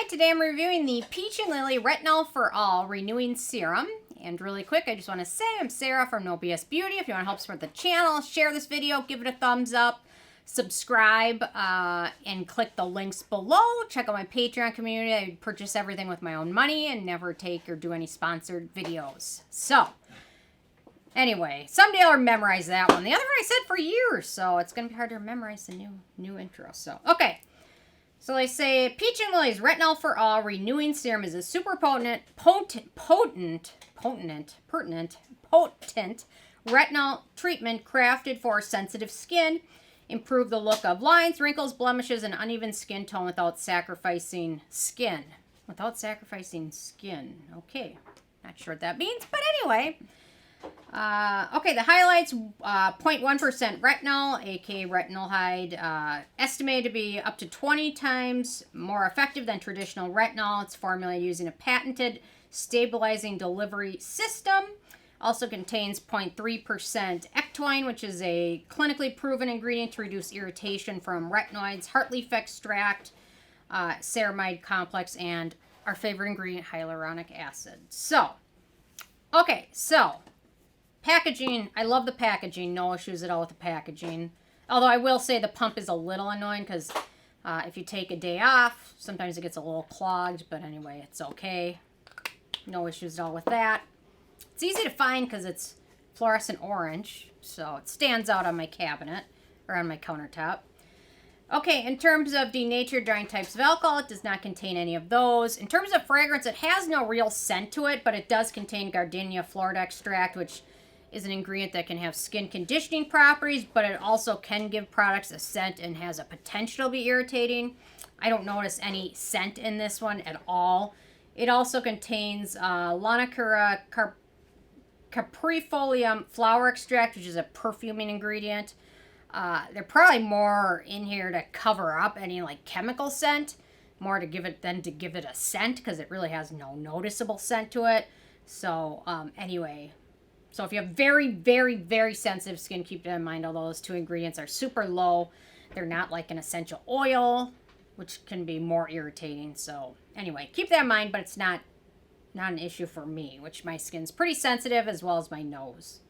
Hi, today I'm reviewing the Peach and Lily Retinal for All Renewing Serum. And really quick, I just want to say I'm Sarah from No BS Beauty. If you want to help support the channel, share this video, give it a thumbs up, subscribe, and click the links below. Check out my Patreon community. I purchase everything with my own money and never take or do any sponsored videos. So, anyway, someday I'll memorize that one. The other one I said for years, so it's going to be hard to memorize the new intro. So, okay. So they say Peach and Lily's Retinal for All Renewing Serum is a super potent retinal treatment crafted for sensitive skin. Improve the look of lines, wrinkles, blemishes, and uneven skin tone without sacrificing skin. Okay, not sure what that means, but anyway. Okay, the highlights, 0.1% retinol, aka retinaldehyde, estimated to be up to 20 times more effective than traditional retinol. It's formulated using a patented stabilizing delivery system. Also contains 0.3% Ectoin, which is a clinically proven ingredient to reduce irritation from retinoids, heart leaf extract, ceramide complex, and our favorite ingredient, hyaluronic acid. So, okay, so packaging, I love the packaging. No issues at all with the packaging. Although I will say the pump is a little annoying because if you take a day off, sometimes it gets a little clogged. But anyway, it's okay. No issues at all with that. It's easy to find because it's fluorescent orange. So it stands out on my cabinet or on my countertop. Okay, in terms of denatured drying types of alcohol, it does not contain any of those. In terms of fragrance, it has no real scent to it, but it does contain gardenia Florida extract, which is an ingredient that can have skin conditioning properties, but it also can give products a scent and has a potential to be irritating. I don't notice any scent in this one at all. It also contains Lonicera caprifolium flower extract, which is a perfuming ingredient. They're probably more in here to cover up any like chemical scent, more to give it than to give it a scent, because it really has no noticeable scent to it. So anyway. So if you have very, very, very sensitive skin, keep that in mind. Although those two ingredients are super low, they're not like an essential oil, which can be more irritating. So anyway, keep that in mind, but it's not an issue for me, which my skin's pretty sensitive as well as my nose.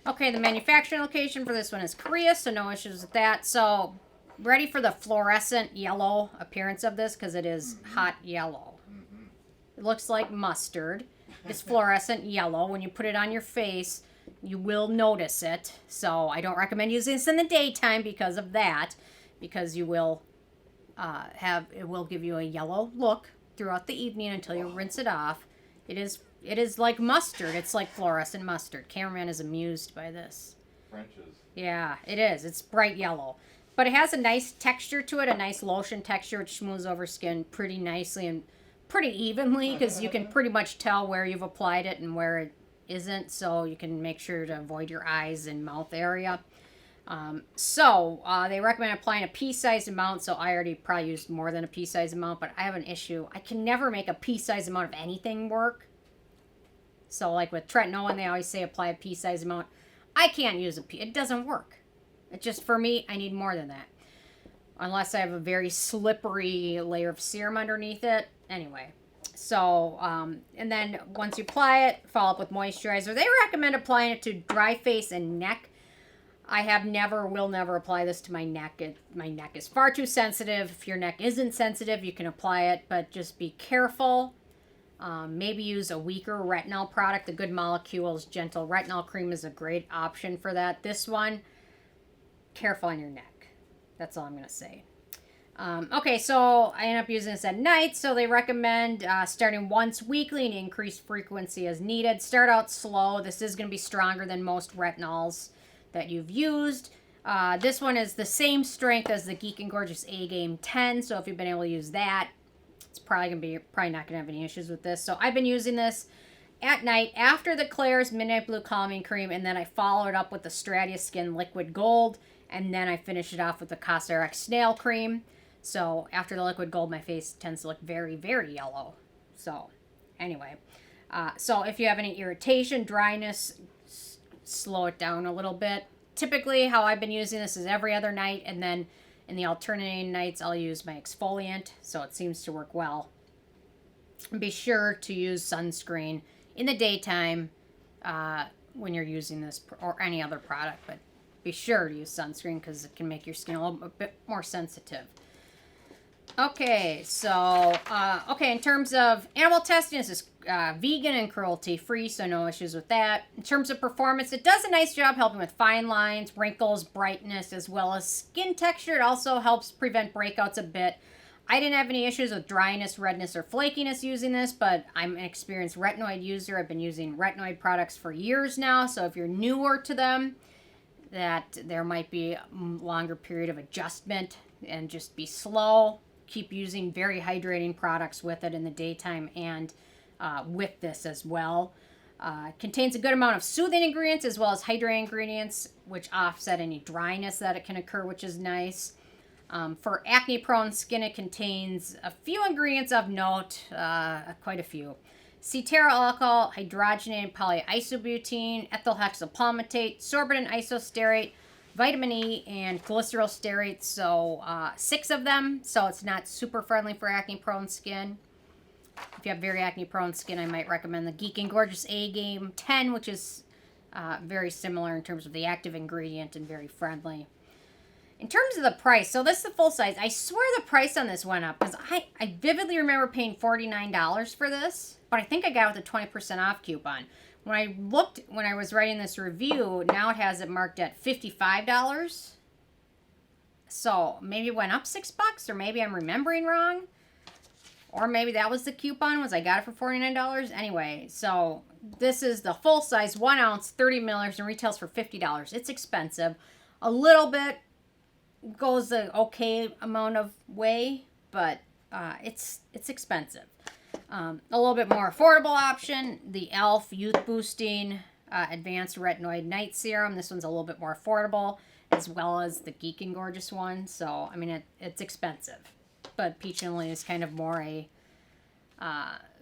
Okay, the manufacturing location for this one is Korea, so no issues with that. So ready for the fluorescent yellow appearance of this because it is hot yellow. It looks like mustard. It's fluorescent yellow. When you put it on your face, you will notice it. So I don't recommend using this in the daytime because of that. Because you will it will give you a yellow look throughout the evening until you rinse it off. It is like mustard. It's like fluorescent mustard. Cameraman is amused by this. French's. Yeah, it is. It's bright yellow. But it has a nice texture to it, a nice lotion texture, which smooths over skin pretty nicely and pretty evenly, because you can pretty much tell where you've applied it and where it isn't, so you can make sure to avoid your eyes and mouth area. They recommend applying a pea-sized amount, so I already probably used more than a pea-sized amount, but I have an issue. I can never make a pea-sized amount of anything work. So like with tretinoin, they always say apply a pea-sized amount. I can't use a pea. It doesn't work. It just, for me, I need more than that. Unless I have a very slippery layer of serum underneath it. Anyway, so, and then once you apply it, follow up with moisturizer. They recommend applying it to dry face and neck. I will never apply this to my neck. My neck is far too sensitive. If your neck isn't sensitive, you can apply it, but just be careful. Maybe use a weaker retinol product. The Good Molecules Gentle Retinol Cream is a great option for that. This one, careful on your neck. That's all I'm going to say. Okay, so I end up using this at night, so they recommend starting once weekly and increase frequency as needed. Start out slow. This is going to be stronger than most retinols that you've used. This one is the same strength as the Geek and Gorgeous A-Game 10, so if you've been able to use that, it's probably not going to have any issues with this. So I've been using this at night after the Klairs Midnight Blue Calming Cream, and then I follow it up with the Stratia Skin Liquid Gold, and then I finish it off with the CosRX Snail Cream. So after the liquid gold, my face tends to look very, very yellow. So anyway, so if you have any irritation, dryness, slow it down a little bit. Typically how I've been using this is every other night, and then And the alternating nights, I'll use my exfoliant, so it seems to work well. And be sure to use sunscreen in the daytime when you're using this or any other product, but be sure to use sunscreen because it can make your skin a bit more sensitive. Okay, so, in terms of animal testing, this is vegan and cruelty-free, so no issues with that. In terms of performance, it does a nice job helping with fine lines, wrinkles, brightness, as well as skin texture. It also helps prevent breakouts a bit. I didn't have any issues with dryness, redness, or flakiness using this, but I'm an experienced retinoid user. I've been using retinoid products for years now, so if you're newer to them, that there might be a longer period of adjustment and just be slow. Keep using very hydrating products with it in the daytime and with this as well. Contains a good amount of soothing ingredients as well as hydrating ingredients, which offset any dryness that it can occur, which is nice. For acne-prone skin, it contains a few ingredients of note, quite a few. Cetearyl alcohol, hydrogenated polyisobutene, ethylhexapalmitate, sorbitan isostearate, vitamin E, and glyceryl stearate, so 6 of them, so it's not super friendly for acne-prone skin. If you have very acne-prone skin, I might recommend the Geek and Gorgeous A-Game 10, which is very similar in terms of the active ingredient and very friendly. In terms of the price, so this is the full size. I swear the price on this went up because I vividly remember paying $49 for this, but I think I got it with a 20% off coupon. When I was writing this review, now it has it marked at $55. So maybe it went up $6, or maybe I'm remembering wrong. Or maybe that was the coupon, was I got it for $49. Anyway, so this is the full size, 1 ounce, 30 milliliters, and retails for $50. It's expensive. A little bit goes the okay amount of way, but it's expensive. A little bit more affordable option, the e.l.f. Youth Boosting Advanced Retinoid Night Serum. This one's a little bit more affordable, as well as the Geek and Gorgeous one. So, I mean, it's expensive. But Peach and Lily is kind of more a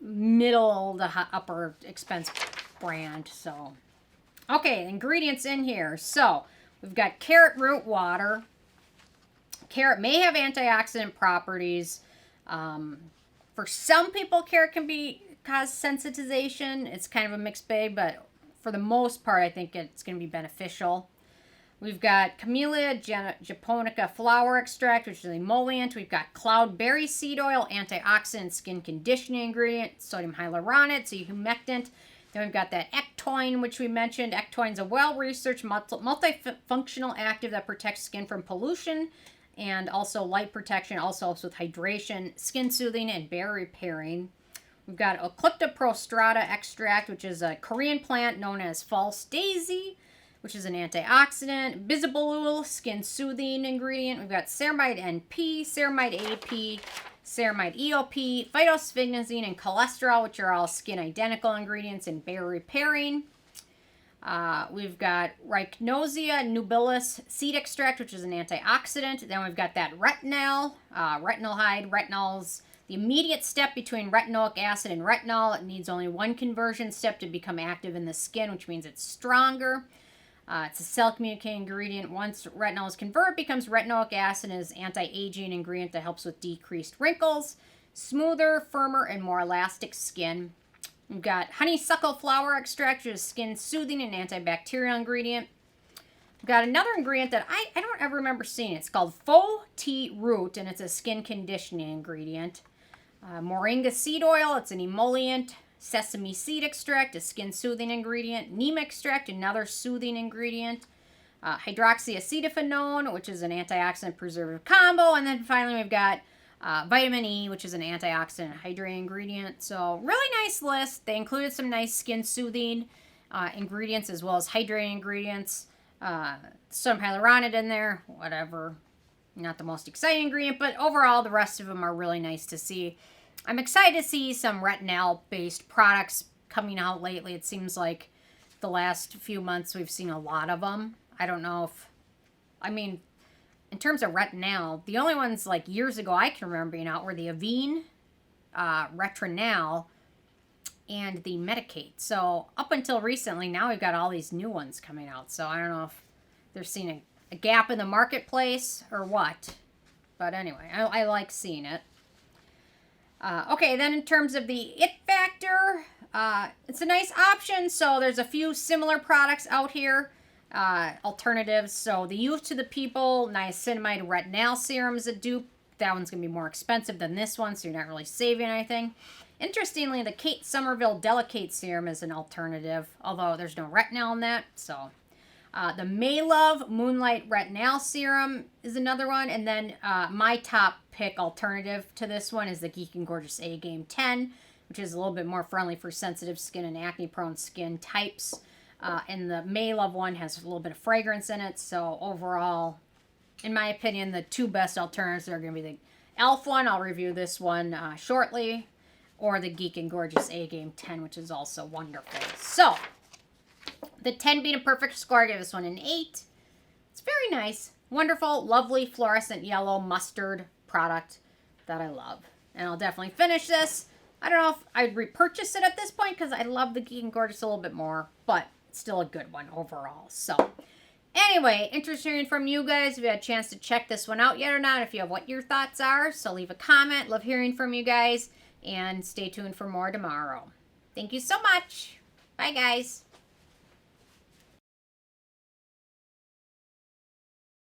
middle to upper expense brand. So, okay, ingredients in here. So, we've got carrot root water. Carrot may have antioxidant properties. For some people, carrot can cause sensitization. It's kind of a mixed bag, but for the most part, I think it's going to be beneficial. We've got Camellia Japonica flower extract, which is an emollient. We've got Cloudberry seed oil, antioxidant skin conditioning ingredient, sodium hyaluronate, so humectant. Then we've got that Ectoin, which we mentioned. Ectoin's a well-researched multifunctional active that protects skin from pollution and also light protection, also helps with hydration, skin soothing, and barrier repairing. We've got Eclipta prostrata extract, which is a Korean plant known as false daisy, which is an antioxidant. Bisabolol, skin soothing ingredient. We've got Ceramide NP, Ceramide AP, Ceramide EOP, Phytosphingosine, and cholesterol, which are all skin identical ingredients and barrier repairing. We've got Rhycnosia nubilis seed extract, which is an antioxidant. Then we've got that retinal, retinal hide. Retinal's the immediate step between retinoic acid and retinol. It needs only one conversion step to become active in the skin, which means it's stronger. It's a cell-communicating ingredient. Once retinol is converted, it becomes retinoic acid and is an anti-aging ingredient that helps with decreased wrinkles, smoother, firmer, and more elastic skin. We've got honeysuckle flower extract, which is skin soothing and antibacterial ingredient. We've got another ingredient that I don't ever remember seeing. It's called faux tea root, and it's a skin conditioning ingredient. Moringa seed oil, it's an emollient. Sesame seed extract, a skin soothing ingredient. Neem extract, another soothing ingredient. Hydroxyacetophenone, which is an antioxidant preservative combo. And then finally we've got vitamin E, which is an antioxidant hydrating ingredient. So really nice list. They included some nice skin soothing ingredients as well as hydrating ingredients. Some hyaluronate in there, whatever. Not the most exciting ingredient, but overall the rest of them are really nice to see. I'm excited to see some retinol-based products coming out lately. It seems like the last few months we've seen a lot of them. I don't know if... I mean, in terms of retinol, the only ones like years ago I can remember being out were the Avene, Retinal, and the Medicate. So up until recently, now we've got all these new ones coming out. So I don't know if they're seeing a gap in the marketplace or what. But anyway, I like seeing it. Okay, then in terms of the it factor, it's a nice option. So there's a few similar products out here, alternatives. So the Youth to the People Niacinamide Retinal Serum is a dupe. That one's going to be more expensive than this one, so you're not really saving anything. Interestingly, the Kate Somerville Delicate Serum is an alternative, although there's no retinol in that. So the Maylove Moonlight Retinal Serum is another one. And then my top pick alternative to this one is the Geek and Gorgeous A-Game 10, which is a little bit more friendly for sensitive skin and acne-prone skin types. And the Maylove one has a little bit of fragrance in it. So overall, in my opinion, the two best alternatives are going to be the e.l.f. one. I'll review this one shortly. Or the Geek and Gorgeous A-Game 10, which is also wonderful. So, the 10 being a perfect score, I give this one an 8. It's very nice. Wonderful, lovely, fluorescent yellow mustard product that I love. And I'll definitely finish this. I don't know if I'd repurchase it at this point because I love the Geek and Gorgeous a little bit more. But it's still a good one overall. So, anyway, interested in hearing from you guys. If you had a chance to check this one out yet or not. If you have what your thoughts are. So, leave a comment. Love hearing from you guys. And stay tuned for more tomorrow. Thank you so much. Bye, guys.